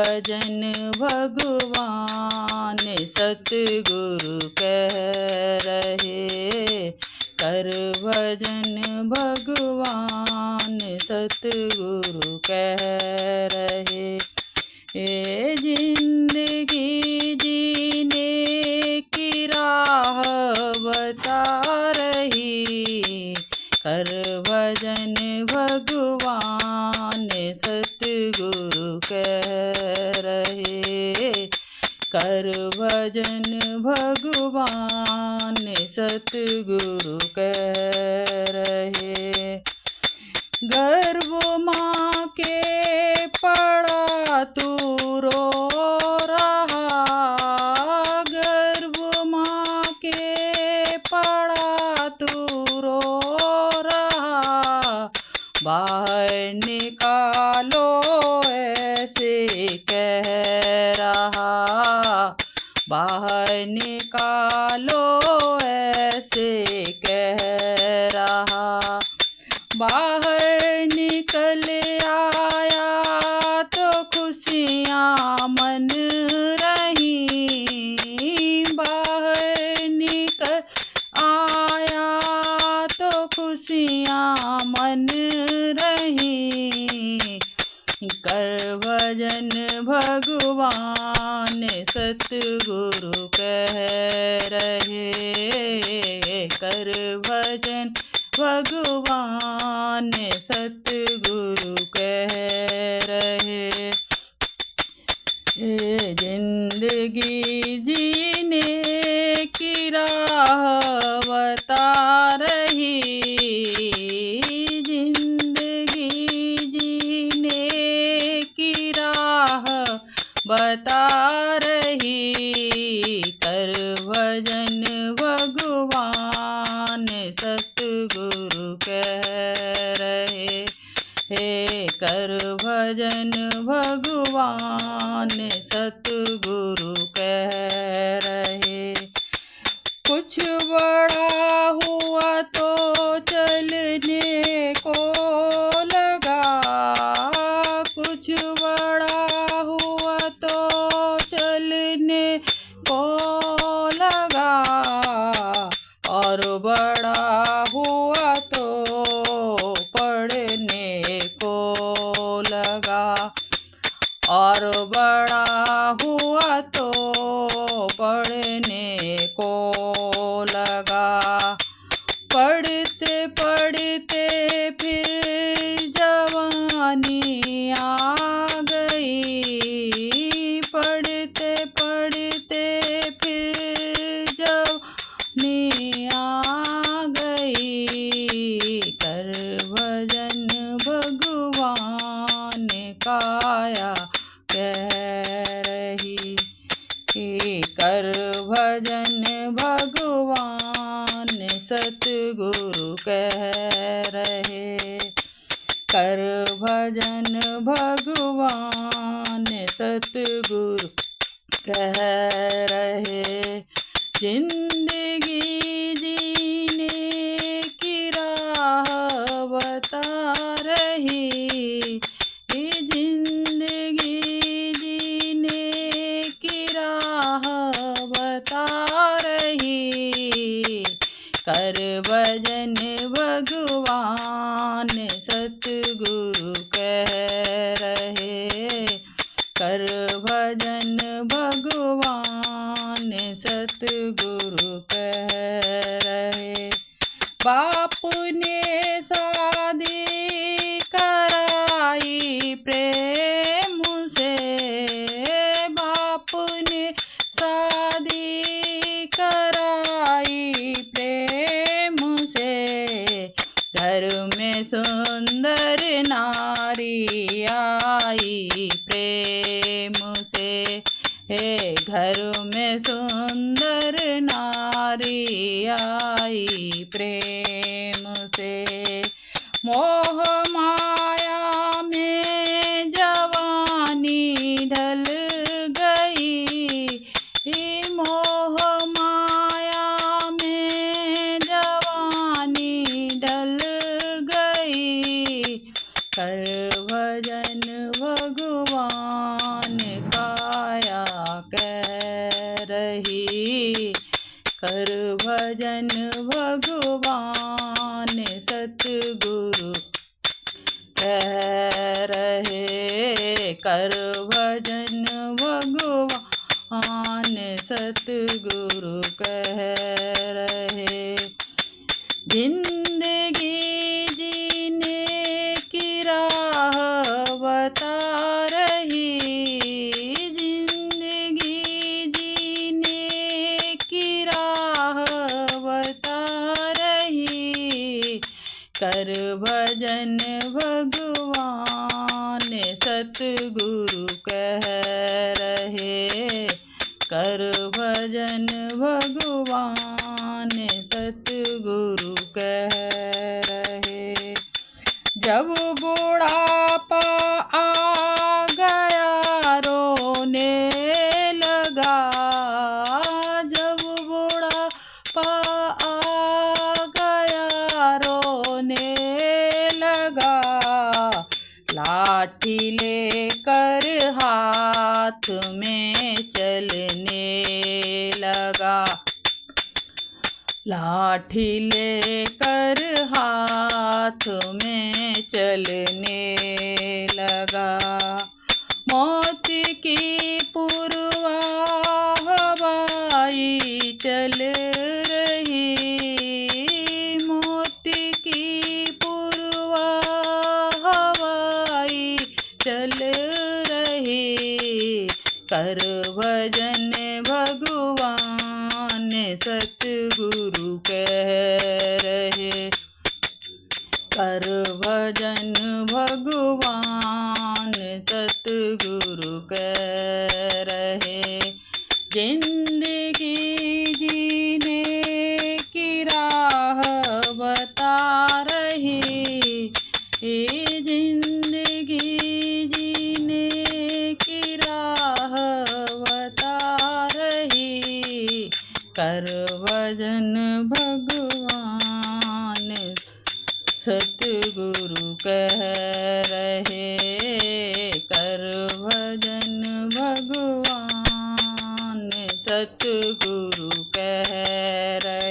भजन भगवान सतगुरु कह रहे। कर भजन भगवान सतगुरु कह रहे। ये जिंदगी जीने की राह बता रही। कर भजन भगवान सतगुरु कह रहे। कर भजन भगवान सतगुरु कह रहे। गर्भ माँ के पड़ा तू रो रहा। गर्भ माँ के पड़ा तू रो रहा। बाहर निकालो ऐसे कह रहा। बाहर निकालो ऐसे कह रहा। बाहर निकल आया तो खुशियाँ मन रही। बाहर निकल आया तो खुशियाँ मन रही। कर भजन भगवान सतगुरु कह रहे। कर भजन भगवान सतगुरु कह रहे। जिंदगी जीने की राह बता रही। जिंदगी जीने की राह बता रही। कर भजन भगवान सतगुरु कह रहे। कर भजन भगवान सतगुरु कह रहे। कुछ बड़ा हुआ तो चलने को लगा। कुछ बड़ा हुआ तो चलने को लगा। और बड़ा हुआ तो पढ़ने को लगा। और बड़ा हुआ तो पढ़ने को लगा। पढ़ते पढ़ते फिर जवानी आ गई। पढ़ते पढ़ते फिर जवानी आ गई। कर भजन भगवान काया कह रही। कर भजन भगवान सतगुरु कह रहे। कर भजन भगवान सतगुरु कह रहे। जिंदगी जीने की राह बता रही। जिंदगी जीने की राह बता रही। कर भजन भगवान सतगुरु कह रहे। कर भजन भगवान सतगुरु कह रहे। बाप ने शादी कराई प्रेम से। बाप ने शादी कराई प्रेम से। घर में सुंदर नारी आई प्रेम से। घर में सुंदर नारी आई प्रेम से। मोह माया में जवानी ढल गई। मोह माया में जवानी ढल गई। कर भजन भगवान कर भजन भगवान सतगुरु कह रहे, कर भजन भगवान सतगुरु कह रहे। जिंदगी जीने की राह बता रही, जिंदगी जीने की राह बता रही, कर भजन भगवान सतगुरु कह रहे, कर भजन भगवान सतगुरु कह रहे। जब बुढ़ापा आ गया रोने लगा, जब बुढ़ापा आ गया रोने लगा, लाठी लेकर हाथ में चलने लगा, लाठी लेकर हाथ में चलने लगा। मौत की पूर्वा हवाई चल रही, मौत की पूर्वा हवाई चल रही, कर भजन भगवान सतगुरु कह रहे, कर भजन भगवान सतगुरु कह रहे। जिंदगी जीने की राह बता रही, जिंदगी जीने की राह बता रही, कर भजन भगवान सतगुरु कह रहे, कर भजन भगवान सतगुरु कह रहे।